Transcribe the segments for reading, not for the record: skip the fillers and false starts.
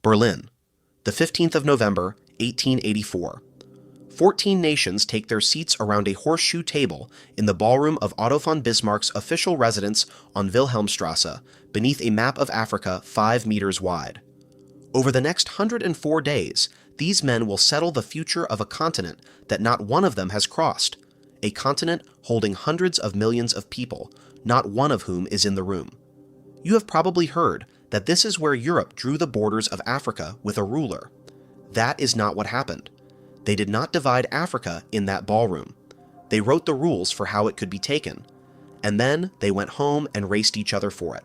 Berlin, the 15th of November, 1884. 14 nations take their seats around a horseshoe table in the ballroom of Otto von Bismarck's official residence on Wilhelmstrasse, beneath a map of Africa 5 meters wide. Over the next 104 days, these men will settle the future of a continent that not one of them has crossed, a continent holding hundreds of millions of people, not one of whom is in the room. You have probably heard that this is where Europe drew the borders of Africa with a ruler. That is not what happened. They did not divide Africa in that ballroom. They wrote the rules for how it could be taken, and then they went home and raced each other for it.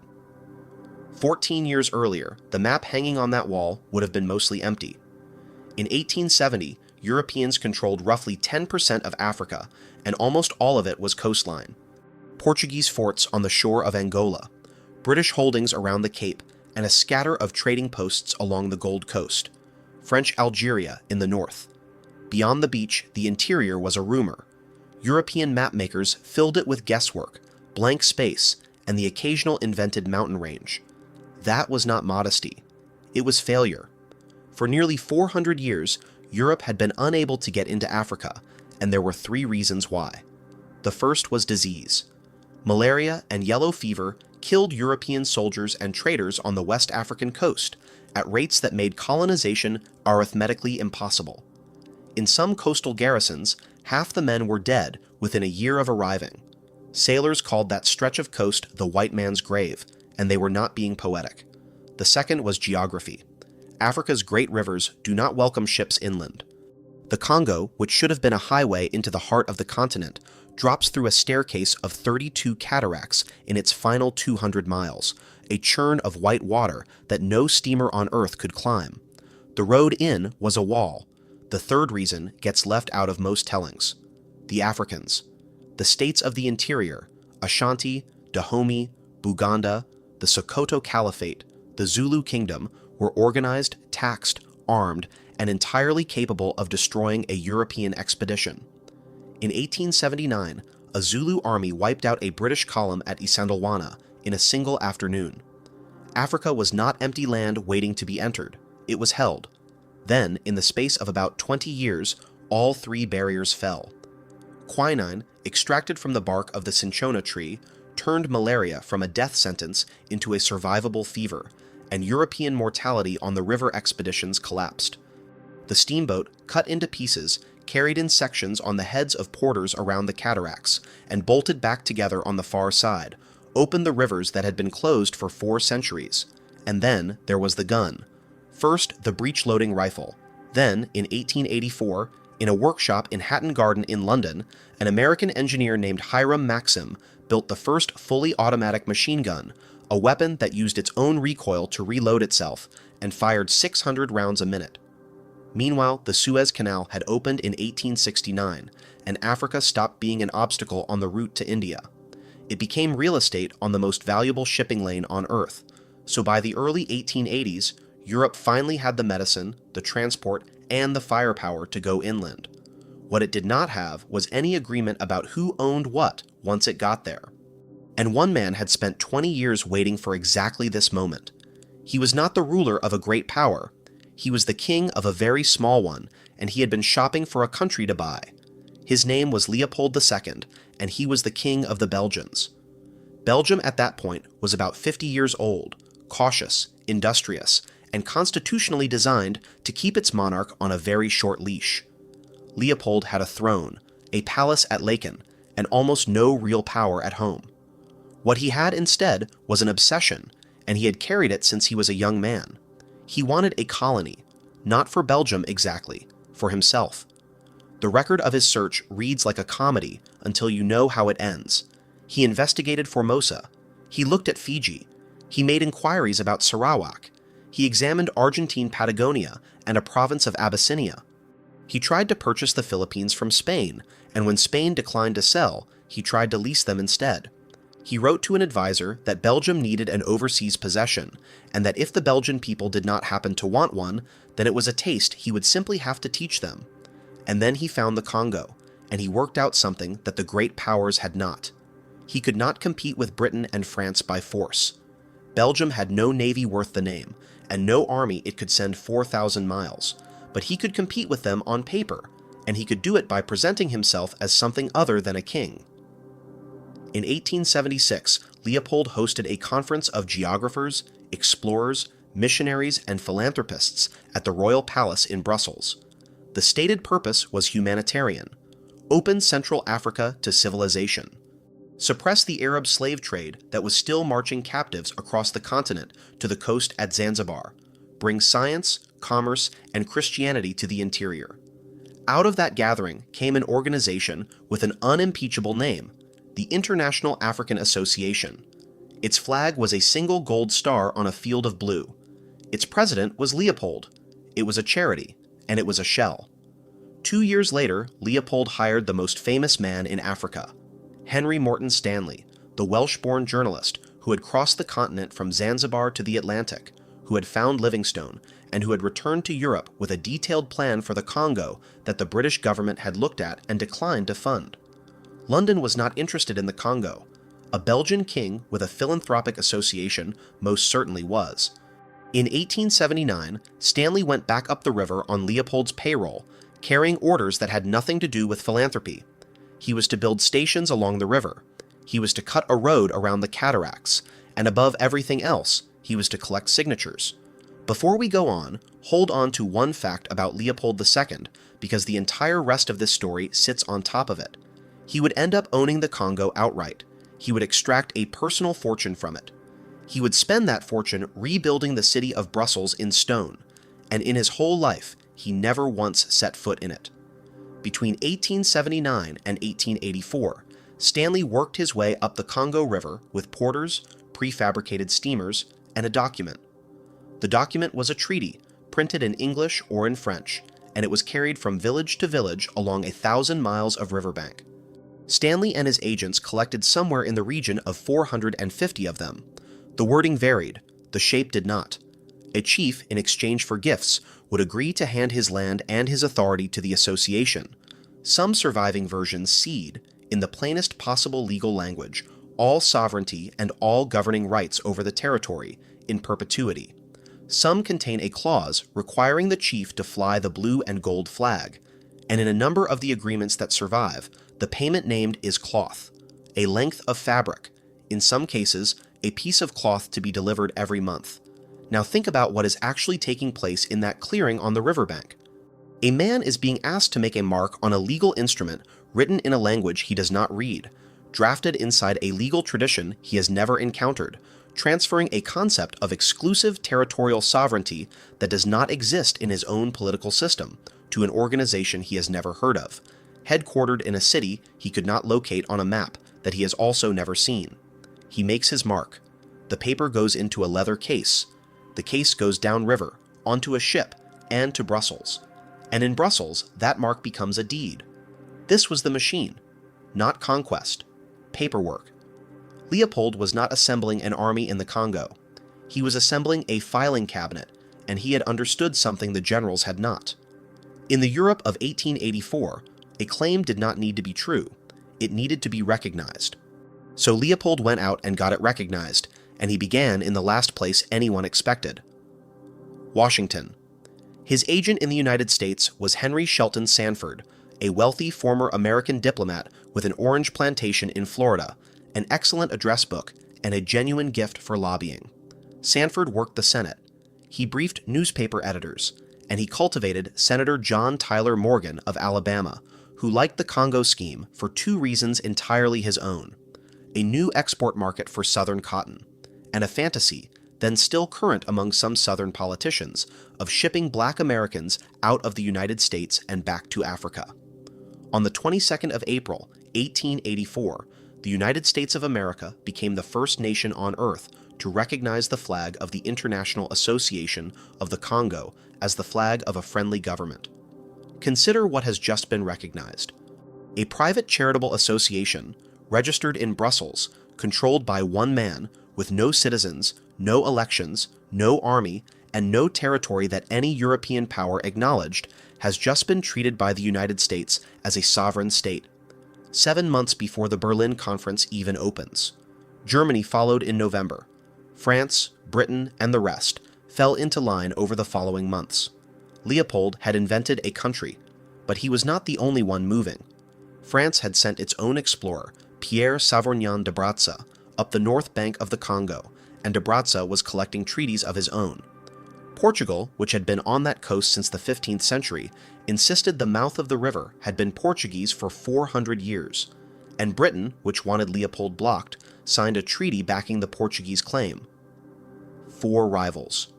14 years earlier, the map hanging on that wall would have been mostly empty. In 1870, Europeans controlled roughly 10% of Africa, and almost all of it was coastline. Portuguese forts on the shore of Angola, British holdings around the Cape, and a scatter of trading posts along the Gold Coast, French Algeria in the north. Beyond the beach, the interior was a rumor. European mapmakers filled it with guesswork, blank space, and the occasional invented mountain range. That was not modesty. It was failure. For nearly 400 years, Europe had been unable to get into Africa, and there were 3 reasons why. The first was disease. Malaria and yellow fever killed European soldiers and traders on the West African coast at rates that made colonization arithmetically impossible. In some coastal garrisons, half the men were dead within a year of arriving. Sailors called that stretch of coast the white man's grave, and they were not being poetic. The second was geography. Africa's great rivers do not welcome ships inland. The Congo, which should have been a highway into the heart of the continent, drops through a staircase of 32 cataracts in its final 200 miles, a churn of white water that no steamer on Earth could climb. The road in was a wall. The third reason gets left out of most tellings. The Africans. The states of the interior, Ashanti, Dahomey, Buganda, the Sokoto Caliphate, the Zulu Kingdom, were organized, taxed, armed, and entirely capable of destroying a European expedition. In 1879, a Zulu army wiped out a British column at Isandlwana in a single afternoon. Africa was not empty land waiting to be entered. It was held. Then, in the space of about 20 years, all 3 barriers fell. Quinine, extracted from the bark of the cinchona tree, turned malaria from a death sentence into a survivable fever, and European mortality on the river expeditions collapsed. The steamboat, cut into pieces, carried in sections on the heads of porters around the cataracts, and bolted back together on the far side, opened the rivers that had been closed for 4 centuries. And then there was the gun. First, the breech-loading rifle. Then, in 1884, in a workshop in Hatton Garden in London, an American engineer named Hiram Maxim built the first fully automatic machine gun, a weapon that used its own recoil to reload itself and fired 600 rounds a minute. Meanwhile, the Suez Canal had opened in 1869, and Africa stopped being an obstacle on the route to India. It became real estate on the most valuable shipping lane on Earth, so by the early 1880s, Europe finally had the medicine, the transport, and the firepower to go inland. What it did not have was any agreement about who owned what once it got there. And one man had spent 20 years waiting for exactly this moment. He was not the ruler of a great power. He was the king of a very small one, and he had been shopping for a country to buy. His name was Leopold II, and he was the king of the Belgians. Belgium at that point was about 50 years old, cautious, industrious, and constitutionally designed to keep its monarch on a very short leash. Leopold had a throne, a palace at Laeken, and almost no real power at home. What he had instead was an obsession, and he had carried it since he was a young man. He wanted a colony, not for Belgium exactly, for himself. The record of his search reads like a comedy until you know how it ends. He investigated Formosa. He looked at Fiji. He made inquiries about Sarawak. He examined Argentine Patagonia and a province of Abyssinia. He tried to purchase the Philippines from Spain, and when Spain declined to sell, he tried to lease them instead. He wrote to an advisor that Belgium needed an overseas possession, and that if the Belgian people did not happen to want one, then it was a taste he would simply have to teach them. And then he found the Congo, and he worked out something that the great powers had not. He could not compete with Britain and France by force. Belgium had no navy worth the name, and no army it could send 4,000 miles, but he could compete with them on paper, and he could do it by presenting himself as something other than a king. In 1876, Leopold hosted a conference of geographers, explorers, missionaries, and philanthropists at the Royal Palace in Brussels. The stated purpose was humanitarian: open Central Africa to civilization, suppress the Arab slave trade that was still marching captives across the continent to the coast at Zanzibar, bring science, commerce, and Christianity to the interior. Out of that gathering came an organization with an unimpeachable name, the International African Association. Its flag was a single gold star on a field of blue. Its president was Leopold. It was a charity, and it was a shell. 2 years later, Leopold hired the most famous man in Africa, Henry Morton Stanley, the Welsh-born journalist who had crossed the continent from Zanzibar to the Atlantic, who had found Livingstone, and who had returned to Europe with a detailed plan for the Congo that the British government had looked at and declined to fund. London was not interested in the Congo. A Belgian king with a philanthropic association most certainly was. In 1879, Stanley went back up the river on Leopold's payroll, carrying orders that had nothing to do with philanthropy. He was to build stations along the river. He was to cut a road around the cataracts, and above everything else, he was to collect signatures. Before we go on, hold on to one fact about Leopold II, because the entire rest of this story sits on top of it. He would end up owning the Congo outright. He would extract a personal fortune from it. He would spend that fortune rebuilding the city of Brussels in stone, and in his whole life, he never once set foot in it. Between 1879 and 1884, Stanley worked his way up the Congo River with porters, prefabricated steamers, and a document. The document was a treaty, printed in English or in French, and it was carried from village to village along 1,000 miles of riverbank. Stanley and his agents collected somewhere in the region of 450 of them. The wording varied, the shape did not. A chief, in exchange for gifts, would agree to hand his land and his authority to the association. Some surviving versions cede, in the plainest possible legal language, all sovereignty and all governing rights over the territory, in perpetuity. Some contain a clause requiring the chief to fly the blue and gold flag, and in a number of the agreements that survive, the payment named is cloth, a length of fabric, in some cases, a piece of cloth to be delivered every month. Now think about what is actually taking place in that clearing on the riverbank. A man is being asked to make a mark on a legal instrument written in a language he does not read, drafted inside a legal tradition he has never encountered, transferring a concept of exclusive territorial sovereignty that does not exist in his own political system to an organization he has never heard of, headquartered in a city he could not locate on a map that he has also never seen. He makes his mark. The paper goes into a leather case. The case goes downriver, onto a ship, and to Brussels. And in Brussels, that mark becomes a deed. This was the machine. Not conquest. Paperwork. Leopold was not assembling an army in the Congo. He was assembling a filing cabinet, and he had understood something the generals had not. In the Europe of 1884, a claim did not need to be true. It needed to be recognized. So Leopold went out and got it recognized, and he began in the last place anyone expected. Washington. His agent in the United States was Henry Shelton Sanford, a wealthy former American diplomat with an orange plantation in Florida, an excellent address book, and a genuine gift for lobbying. Sanford worked the Senate. He briefed newspaper editors, and he cultivated Senator John Tyler Morgan of Alabama, who liked the Congo scheme for 2 reasons entirely his own: a new export market for Southern cotton, and a fantasy, then still current among some Southern politicians, of shipping Black Americans out of the United States and back to Africa. On the 22nd of April, 1884, the United States of America became the first nation on Earth to recognize the flag of the International Association of the Congo as the flag of a friendly government. Consider what has just been recognized. A private charitable association, registered in Brussels, controlled by one man, with no citizens, no elections, no army, and no territory that any European power acknowledged, has just been treated by the United States as a sovereign state. 7 months before the Berlin Conference even opens. Germany followed in November. France, Britain, and the rest, fell into line over the following months. Leopold had invented a country, but he was not the only one moving. France had sent its own explorer, Pierre Savorgnan de Bratza, up the north bank of the Congo, and de Bratza was collecting treaties of his own. Portugal, which had been on that coast since the 15th century, insisted the mouth of the river had been Portuguese for 400 years, and Britain, which wanted Leopold blocked, signed a treaty backing the Portuguese claim. 4 rivals.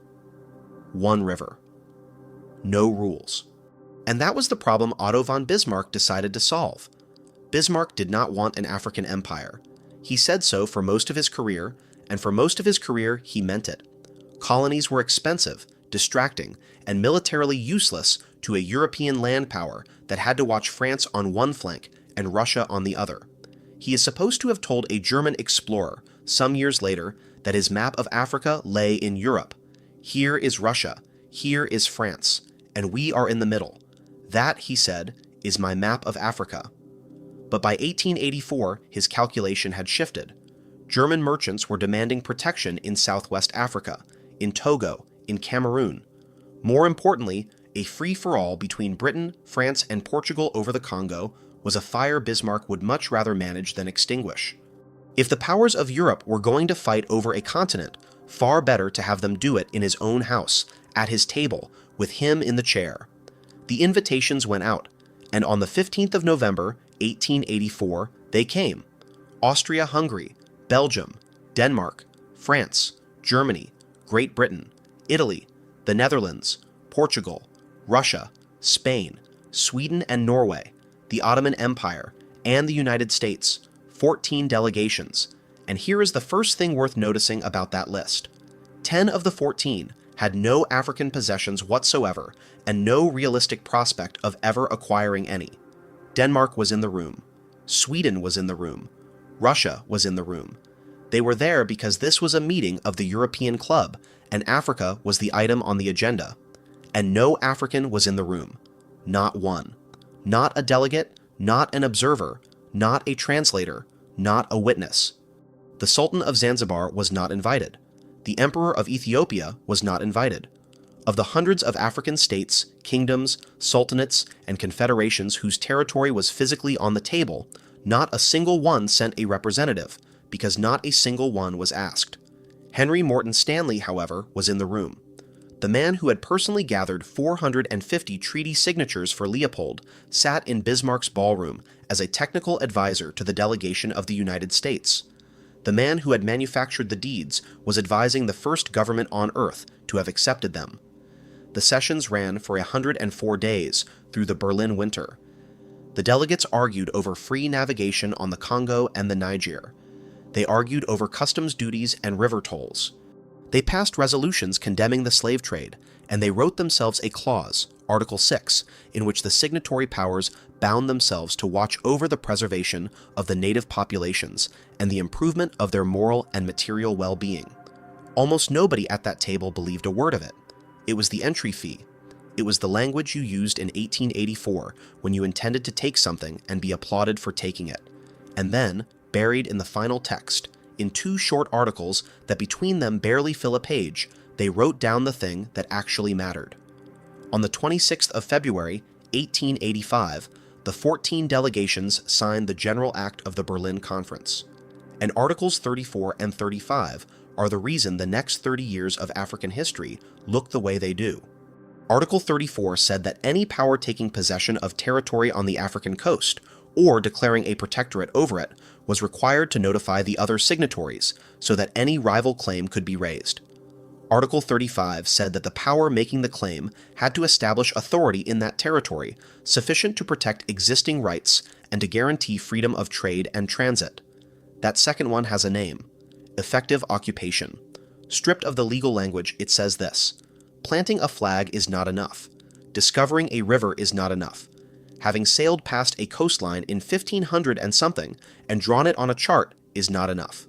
1 river. No rules. And that was the problem Otto von Bismarck decided to solve. Bismarck did not want an African empire. He said so for most of his career, and for most of his career he meant it. Colonies were expensive, distracting, and militarily useless to a European land power that had to watch France on one flank and Russia on the other. He is supposed to have told a German explorer, some years later, that his map of Africa lay in Europe. Here is Russia, here is France, and we are in the middle. That, he said, is my map of Africa. But by 1884, his calculation had shifted. German merchants were demanding protection in Southwest Africa, in Togo, in Cameroon. More importantly, a free-for-all between Britain, France, and Portugal over the Congo was a fire Bismarck would much rather manage than extinguish. If the powers of Europe were going to fight over a continent, far better to have them do it in his own house, at his table, with him in the chair. The invitations went out, and on the 15th of November, 1884, they came. Austria-Hungary, Belgium, Denmark, France, Germany, Great Britain, Italy, the Netherlands, Portugal, Russia, Spain, Sweden and Norway, the Ottoman Empire, and the United States, 14 delegations. And here is the first thing worth noticing about that list. 10 of the 14 had no African possessions whatsoever and no realistic prospect of ever acquiring any. Denmark was in the room. Sweden was in the room. Russia was in the room. They were there because this was a meeting of the European Club, and Africa was the item on the agenda. And no African was in the room. Not one. Not a delegate, not an observer, not a translator, not a witness. The Sultan of Zanzibar was not invited. The Emperor of Ethiopia was not invited. Of the hundreds of African states, kingdoms, sultanates, and confederations whose territory was physically on the table, not a single one sent a representative, because not a single one was asked. Henry Morton Stanley, however, was in the room. The man who had personally gathered 450 treaty signatures for Leopold sat in Bismarck's ballroom as a technical advisor to the delegation of the United States. The man who had manufactured the deeds was advising the first government on earth to have accepted them. The sessions ran for 104 days through the Berlin winter. The delegates argued over free navigation on the Congo and the Niger. They argued over customs duties and river tolls. They passed resolutions condemning the slave trade, and they wrote themselves a clause, Article 6, in which the signatory powers bound themselves to watch over the preservation of the native populations and the improvement of their moral and material well-being. Almost nobody at that table believed a word of it. It was the entry fee. It was the language you used in 1884 when you intended to take something and be applauded for taking it. And then, buried in the final text, in 2 short articles that between them barely fill a page, they wrote down the thing that actually mattered. On the 26th of February, 1885, the 14 delegations signed the General Act of the Berlin Conference. And Articles 34 and 35 are the reason the next 30 years of African history look the way they do. Article 34 said that any power taking possession of territory on the African coast, or declaring a protectorate over it, was required to notify the other signatories so that any rival claim could be raised. Article 35 said that the power making the claim had to establish authority in that territory sufficient to protect existing rights and to guarantee freedom of trade and transit. That second one has a name: effective occupation. Stripped of the legal language, it says this: planting a flag is not enough. Discovering a river is not enough. Having sailed past a coastline in 1500 and something and drawn it on a chart is not enough.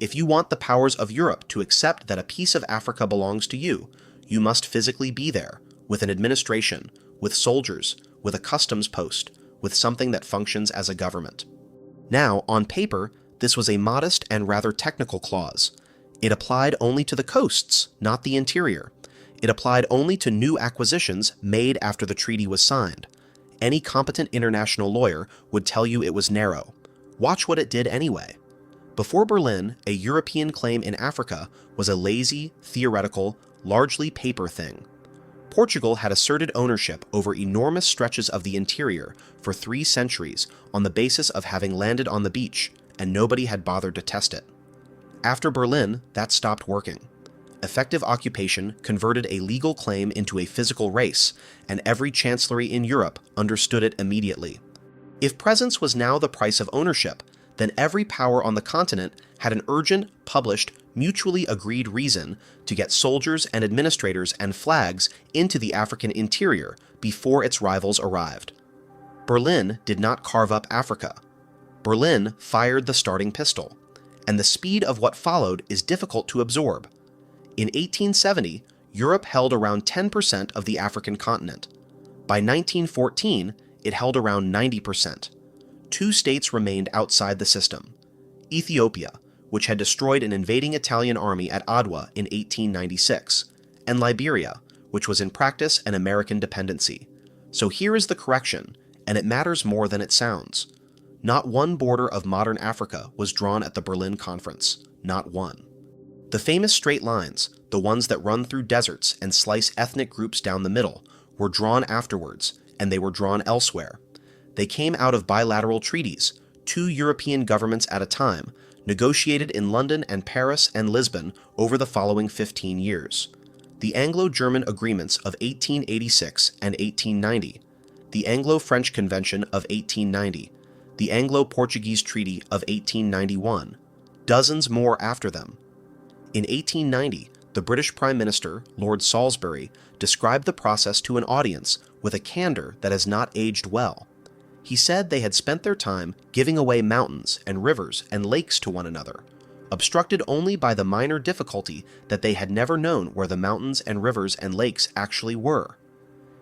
If you want the powers of Europe to accept that a piece of Africa belongs to you, you must physically be there, with an administration, with soldiers, with a customs post, with something that functions as a government. Now, on paper, this was a modest and rather technical clause. It applied only to the coasts, not the interior, It applied only to new acquisitions made after the treaty was signed. Any competent international lawyer would tell you it was narrow. Watch what it did anyway. Before Berlin, a European claim in Africa was a lazy, theoretical, largely paper thing. Portugal had asserted ownership over enormous stretches of the interior for 3 centuries on the basis of having landed on the beach, and nobody had bothered to test it. After Berlin, that stopped working. Effective occupation converted a legal claim into a physical race, and every chancellery in Europe understood it immediately. If presence was now the price of ownership, then every power on the continent had an urgent, published, mutually agreed reason to get soldiers and administrators and flags into the African interior before its rivals arrived. Berlin did not carve up Africa. Berlin fired the starting pistol, and the speed of what followed is difficult to absorb. In 1870, Europe held around 10% of the African continent. By 1914, it held around 90%. 2 states remained outside the system: Ethiopia, which had destroyed an invading Italian army at Adwa in 1896, and Liberia, which was in practice an American dependency. So here is the correction, and it matters more than it sounds. Not one border of modern Africa was drawn at the Berlin Conference, not one. The famous straight lines, the ones that run through deserts and slice ethnic groups down the middle, were drawn afterwards, and they were drawn elsewhere. They came out of bilateral treaties, 2 European governments at a time, negotiated in London and Paris and Lisbon over the following 15 years. The Anglo-German agreements of 1886 and 1890, the Anglo-French Convention of 1890, the Anglo-Portuguese Treaty of 1891, dozens more after them. In 1890, the British Prime Minister, Lord Salisbury, described the process to an audience with a candor that has not aged well. He said they had spent their time giving away mountains and rivers and lakes to one another, obstructed only by the minor difficulty that they had never known where the mountains and rivers and lakes actually were.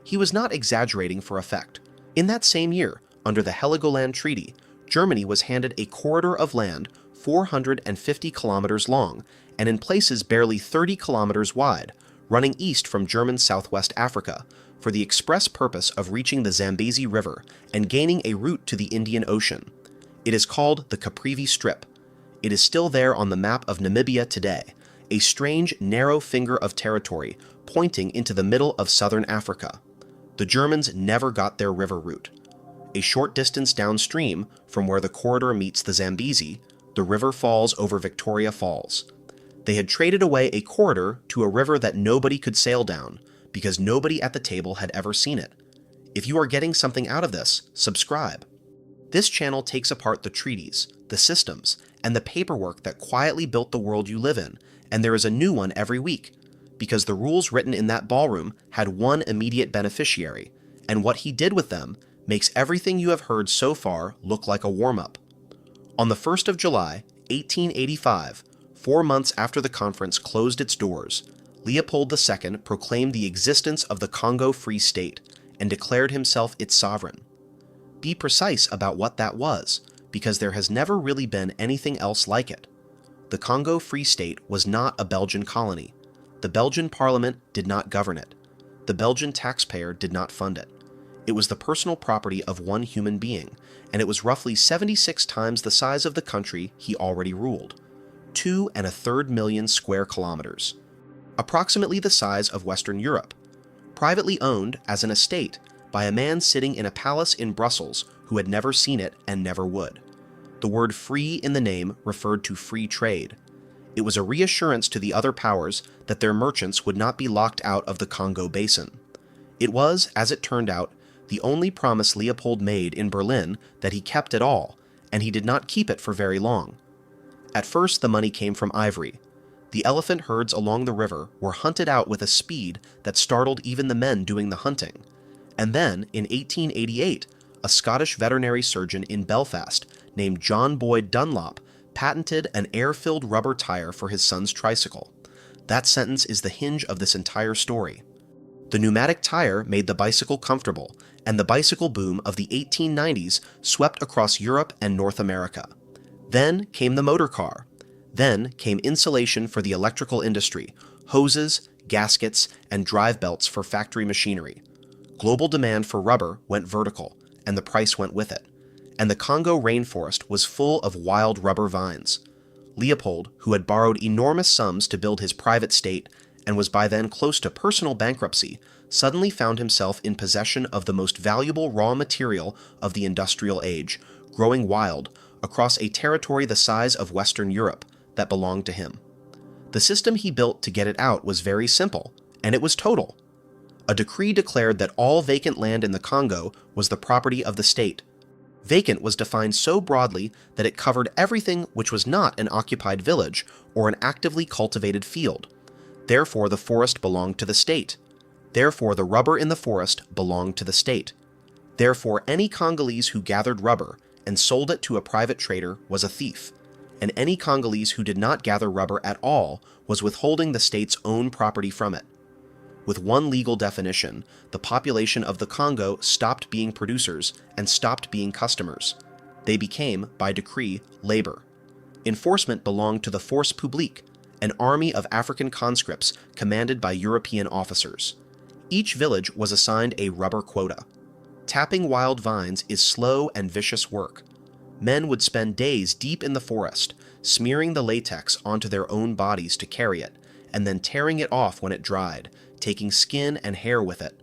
He was not exaggerating for effect. In that same year, under the Heligoland Treaty, Germany was handed a corridor of land 450 kilometers long and in places barely 30 kilometers wide, running east from German Southwest Africa, for the express purpose of reaching the Zambezi River and gaining a route to the Indian Ocean. It is called the Caprivi Strip. It is still there on the map of Namibia today, a strange, narrow finger of territory pointing into the middle of southern Africa. The Germans never got their river route. A short distance downstream from where the corridor meets the Zambezi, the river falls over Victoria Falls. They had traded away a corridor to a river that nobody could sail down, because nobody at the table had ever seen it. If you are getting something out of this, subscribe. This channel takes apart the treaties, the systems, and the paperwork that quietly built the world you live in, and there is a new one every week, because the rules written in that ballroom had one immediate beneficiary, and what he did with them makes everything you have heard so far look like a warm-up. On the 1st of July, 1885, 4 months after the conference closed its doors, Leopold II proclaimed the existence of the Congo Free State and declared himself its sovereign. Be precise about what that was, because there has never really been anything else like it. The Congo Free State was not a Belgian colony. The Belgian parliament did not govern it. The Belgian taxpayer did not fund it. It was the personal property of one human being, and it was roughly 76 times the size of the country he already ruled, 2.33 million square kilometers. Approximately the size of Western Europe, privately owned as an estate by a man sitting in a palace in Brussels who had never seen it and never would. The word free in the name referred to free trade. It was a reassurance to the other powers that their merchants would not be locked out of the Congo Basin. It was, as it turned out, the only promise Leopold made in Berlin that he kept at all, and he did not keep it for very long. At first the money came from ivory. The elephant herds along the river were hunted out with a speed that startled even the men doing the hunting. And then, in 1888, a Scottish veterinary surgeon in Belfast named John Boyd Dunlop patented an air-filled rubber tire for his son's tricycle. That sentence is the hinge of this entire story. The pneumatic tire made the bicycle comfortable, and the bicycle boom of the 1890s swept across Europe and North America. Then came the motor car. Then came insulation for the electrical industry, hoses, gaskets, and drive belts for factory machinery. Global demand for rubber went vertical, and the price went with it. And the Congo rainforest was full of wild rubber vines. Leopold, who had borrowed enormous sums to build his private state and was by then close to personal bankruptcy, suddenly found himself in possession of the most valuable raw material of the industrial age, growing wild, across a territory the size of Western Europe that belonged to him. The system he built to get it out was very simple, and it was total. A decree declared that all vacant land in the Congo was the property of the state. Vacant was defined so broadly that it covered everything which was not an occupied village or an actively cultivated field. Therefore, the forest belonged to the state. Therefore, the rubber in the forest belonged to the state. Therefore, any Congolese who gathered rubber and sold it to a private trader was a thief, and any Congolese who did not gather rubber at all was withholding the state's own property from it. With one legal definition, the population of the Congo stopped being producers and stopped being customers. They became, by decree, labor. Enforcement belonged to the force publique, an army of African conscripts commanded by European officers. Each village was assigned a rubber quota. Tapping wild vines is slow and vicious work. Men would spend days deep in the forest, smearing the latex onto their own bodies to carry it, and then tearing it off when it dried, taking skin and hair with it.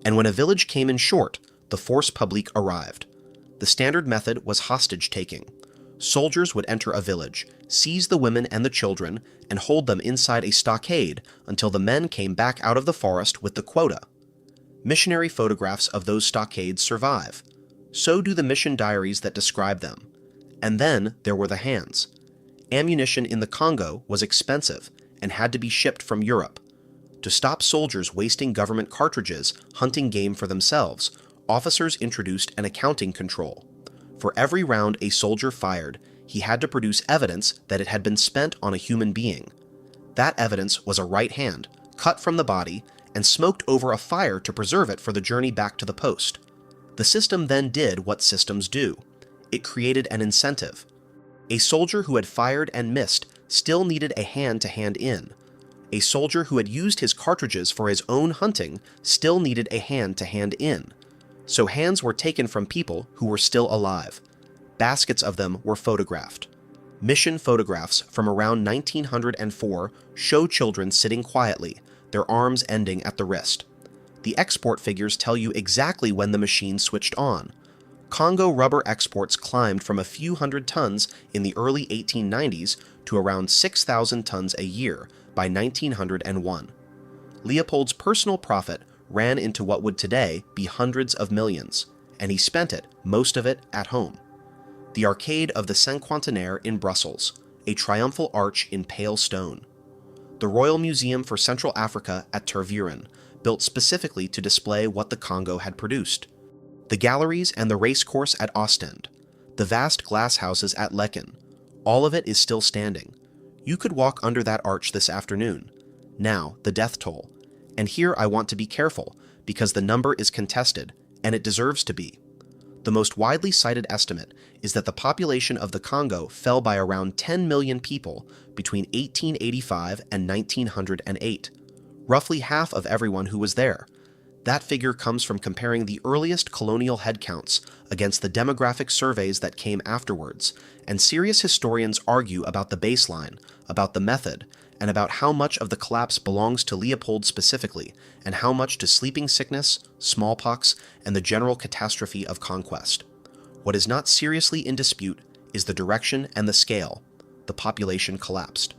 And when a village came in short, the force publique arrived. The standard method was hostage-taking. Soldiers would enter a village, seize the women and the children, and hold them inside a stockade until the men came back out of the forest with the quota. Missionary photographs of those stockades survive. So do the mission diaries that describe them. And then there were the hands. Ammunition in the Congo was expensive and had to be shipped from Europe. To stop soldiers wasting government cartridges hunting game for themselves, officers introduced an accounting control. For every round a soldier fired, he had to produce evidence that it had been spent on a human being. That evidence was a right hand, cut from the body, and smoked over a fire to preserve it for the journey back to the post. The system then did what systems do. It created an incentive. A soldier who had fired and missed still needed a hand to hand in. A soldier who had used his cartridges for his own hunting still needed a hand to hand in. So hands were taken from people who were still alive. Baskets of them were photographed. Mission photographs from around 1904 show children sitting quietly, their arms ending at the wrist. The export figures tell you exactly when the machine switched on. Congo rubber exports climbed from a few hundred tons in the early 1890s to around 6,000 tons a year by 1901. Leopold's personal profit ran into what would today be hundreds of millions, and he spent it, most of it, at home. The Arcade of the Cinquantenaire in Brussels, a triumphal arch in pale stone. The Royal Museum for Central Africa at Tervuren, built specifically to display what the Congo had produced. The galleries and the racecourse at Ostend. The vast glass houses at Lecken. All of it is still standing. You could walk under that arch this afternoon. Now, the death toll. And here I want to be careful, because the number is contested, and it deserves to be. The most widely cited estimate is that the population of the Congo fell by around 10 million people between 1885 and 1908, roughly half of everyone who was there. That figure comes from comparing the earliest colonial headcounts against the demographic surveys that came afterwards, and serious historians argue about the baseline, about the method, and about how much of the collapse belongs to Leopold specifically, and how much to sleeping sickness, smallpox, and the general catastrophe of conquest. What is not seriously in dispute is the direction and the scale. The population collapsed.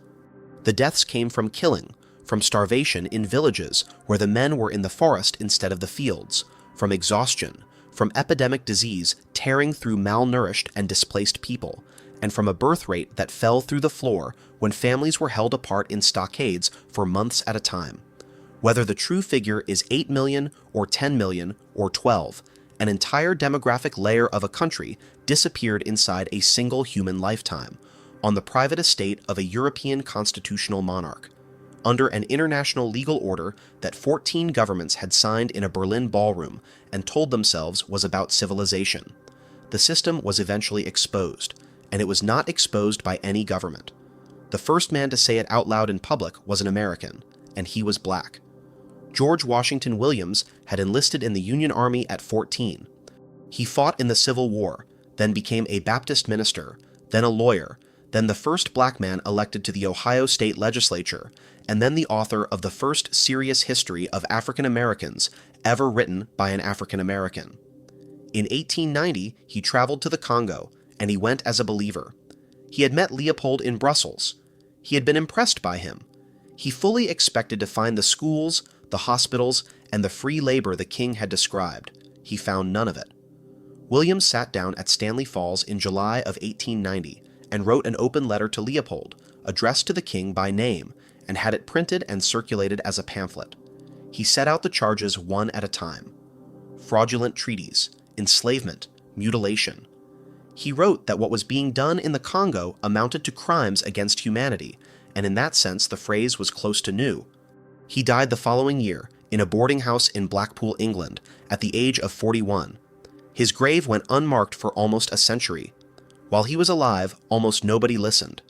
The deaths came from killing, from starvation in villages where the men were in the forest instead of the fields, from exhaustion, from epidemic disease tearing through malnourished and displaced people, and from a birth rate that fell through the floor when families were held apart in stockades for months at a time. Whether the true figure is 8 million or 10 million or 12, an entire demographic layer of a country disappeared inside a single human lifetime, on the private estate of a European constitutional monarch, under an international legal order that 14 governments had signed in a Berlin ballroom and told themselves was about civilization. The system was eventually exposed, and it was not exposed by any government. The first man to say it out loud in public was an American, and he was black. George Washington Williams had enlisted in the Union Army at 14. He fought in the Civil War, then became a Baptist minister, then a lawyer, then the first black man elected to the Ohio State Legislature, and then the author of the first serious history of African Americans ever written by an African American. In 1890, he traveled to the Congo, and he went as a believer. He had met Leopold in Brussels. He had been impressed by him. He fully expected to find the schools, the hospitals, and the free labor the king had described. He found none of it. Williams sat down at Stanley Falls in July of 1890 and wrote an open letter to Leopold, addressed to the king by name, and had it printed and circulated as a pamphlet. He set out the charges one at a time: fraudulent treaties, enslavement, mutilation. He wrote that what was being done in the Congo amounted to crimes against humanity, and in that sense the phrase was close to new. He died the following year in a boarding house in Blackpool, England, at the age of 41. His grave went unmarked for almost a century. While he was alive, almost nobody listened.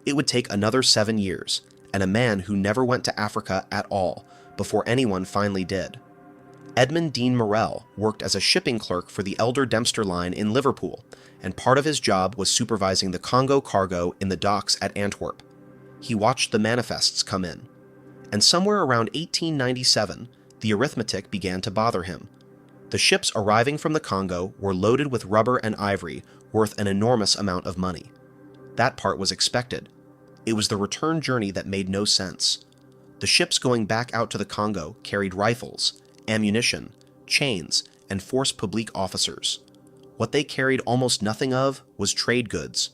It would take another 7 years, and a man who never went to Africa at all, before anyone finally did. Edmund Dean Morrell worked as a shipping clerk for the Elder Dempster Line in Liverpool, and part of his job was supervising the Congo cargo in the docks at Antwerp. He watched the manifests come in. And somewhere around 1897, the arithmetic began to bother him. The ships arriving from the Congo were loaded with rubber and ivory worth an enormous amount of money. That part was expected. It was the return journey that made no sense. The ships going back out to the Congo carried rifles, ammunition, chains, and force publique officers. What they carried almost nothing of was trade goods.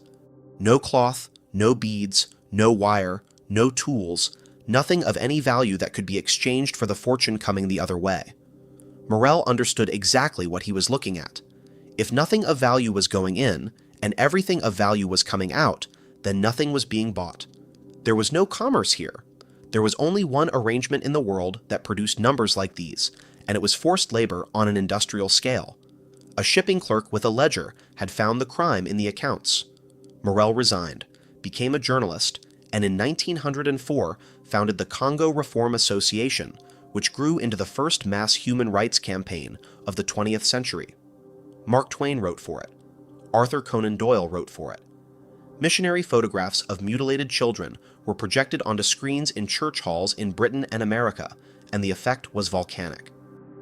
No cloth, no beads, no wire, no tools, nothing of any value that could be exchanged for the fortune coming the other way. Morrell understood exactly what he was looking at. If nothing of value was going in, and everything of value was coming out, then nothing was being bought. There was no commerce here. There was only one arrangement in the world that produced numbers like these, and it was forced labor on an industrial scale. A shipping clerk with a ledger had found the crime in the accounts. Morrell resigned, became a journalist, and in 1904 founded the Congo Reform Association, which grew into the first mass human rights campaign of the 20th century. Mark Twain wrote for it. Arthur Conan Doyle wrote for it. Missionary photographs of mutilated children were projected onto screens in church halls in Britain and America, and the effect was volcanic.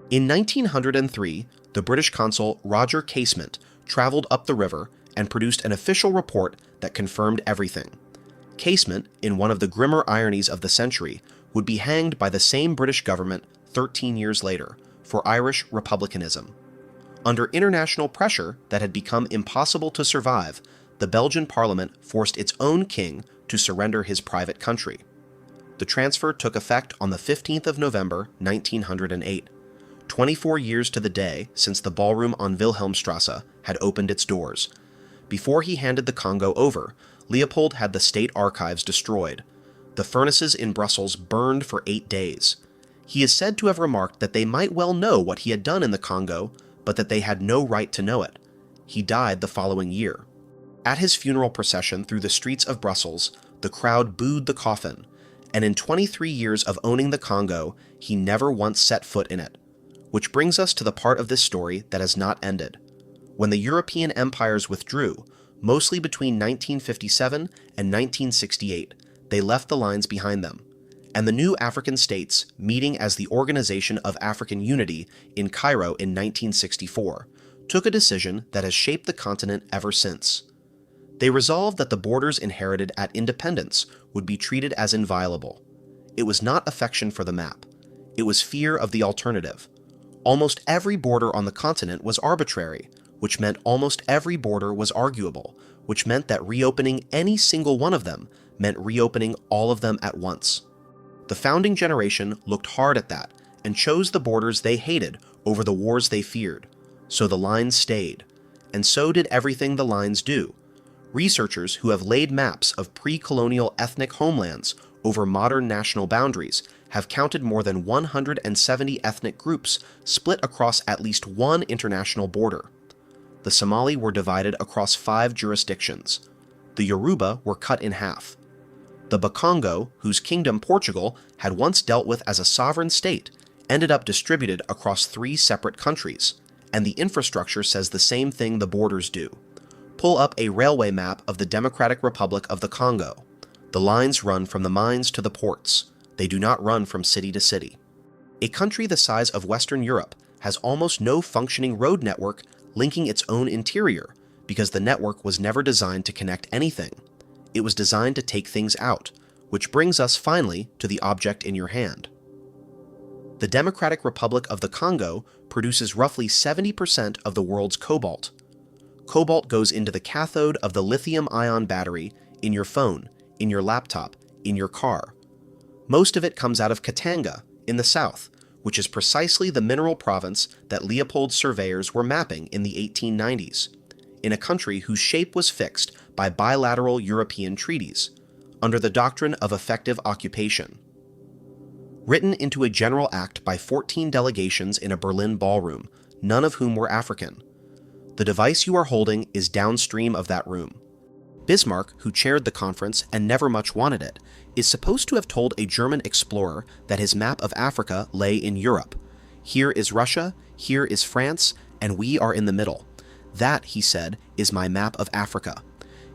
In 1903, the British consul Roger Casement traveled up the river and produced an official report that confirmed everything. Casement, in one of the grimmer ironies of the century, would be hanged by the same British government 13 years later for Irish republicanism. Under international pressure that had become impossible to survive, the Belgian parliament forced its own king to surrender his private country. The transfer took effect on the 15th of November, 1908, 24 years to the day since the ballroom on Wilhelmstrasse had opened its doors. Before he handed the Congo over, Leopold had the state archives destroyed. The furnaces in Brussels burned for 8 days. He is said to have remarked that they might well know what he had done in the Congo, but that they had no right to know it. He died the following year. At his funeral procession through the streets of Brussels, the crowd booed the coffin, and in 23 years of owning the Congo, he never once set foot in it. Which brings us to the part of this story that has not ended. When the European empires withdrew, mostly between 1957 and 1968, they left the lines behind them, and the new African states, meeting as the Organization of African Unity in Cairo in 1964, took a decision that has shaped the continent ever since. They resolved that the borders inherited at independence would be treated as inviolable. It was not affection for the map. It was fear of the alternative. Almost every border on the continent was arbitrary, which meant almost every border was arguable, which meant that reopening any single one of them meant reopening all of them at once. The founding generation looked hard at that and chose the borders they hated over the wars they feared, so the lines stayed, and so did everything the lines do. Researchers who have laid maps of pre-colonial ethnic homelands over modern national boundaries have counted more than 170 ethnic groups split across at least one international border. The Somali were divided across 5 jurisdictions. The Yoruba were cut in half. The Bakongo, whose kingdom Portugal had once dealt with as a sovereign state, ended up distributed across 3 separate countries, and the infrastructure says the same thing the borders do. Pull up a railway map of the Democratic Republic of the Congo. The lines run from the mines to the ports. They do not run from city to city. A country the size of Western Europe has almost no functioning road network linking its own interior because the network was never designed to connect anything. It was designed to take things out, which brings us finally to the object in your hand. The Democratic Republic of the Congo produces roughly 70% of the world's cobalt. Cobalt goes into the cathode of the lithium-ion battery in your phone, in your laptop, in your car. Most of it comes out of Katanga, in the south, which is precisely the mineral province that Leopold's surveyors were mapping in the 1890s, in a country whose shape was fixed by bilateral European treaties, under the doctrine of effective occupation. Written into a general act by 14 delegations in a Berlin ballroom, none of whom were African. The device you are holding is downstream of that room. Bismarck, who chaired the conference and never much wanted it, is supposed to have told a German explorer that his map of Africa lay in Europe. Here is Russia, here is France, and we are in the middle. That, he said, is my map of Africa.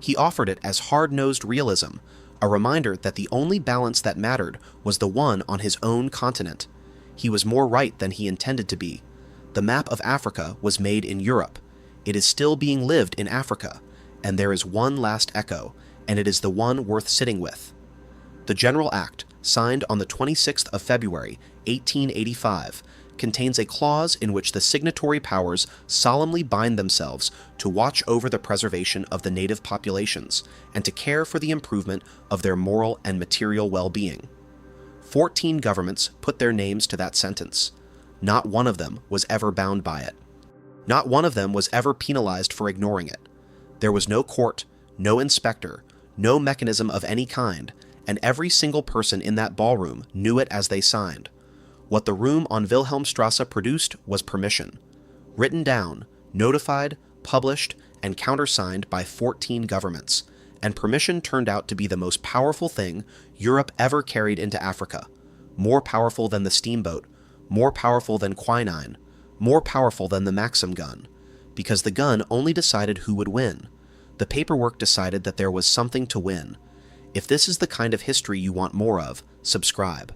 He offered it as hard-nosed realism, a reminder that the only balance that mattered was the one on his own continent. He was more right than he intended to be. The map of Africa was made in Europe. It is still being lived in Africa, and there is one last echo, and it is the one worth sitting with. The General Act, signed on the 26th of February, 1885, contains a clause in which the signatory powers solemnly bind themselves to watch over the preservation of the native populations and to care for the improvement of their moral and material well-being. 14 governments put their names to that sentence. Not one of them was ever bound by it. Not one of them was ever penalized for ignoring it. There was no court, no inspector, no mechanism of any kind, and every single person in that ballroom knew it as they signed. What the room on Wilhelmstrasse produced was permission, written down, notified, published, and countersigned by 14 governments, and permission turned out to be the most powerful thing Europe ever carried into Africa, more powerful than the steamboat, more powerful than quinine, more powerful than the Maxim gun, because the gun only decided who would win. The paperwork decided that there was something to win. If this is the kind of history you want more of, subscribe.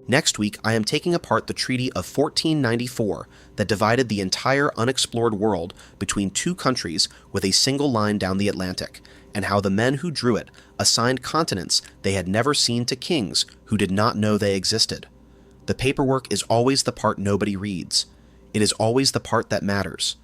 Next week, I am taking apart the Treaty of 1494 that divided the entire unexplored world between 2 countries with a single line down the Atlantic, and how the men who drew it assigned continents they had never seen to kings who did not know they existed. The paperwork is always the part nobody reads. It is always the part that matters.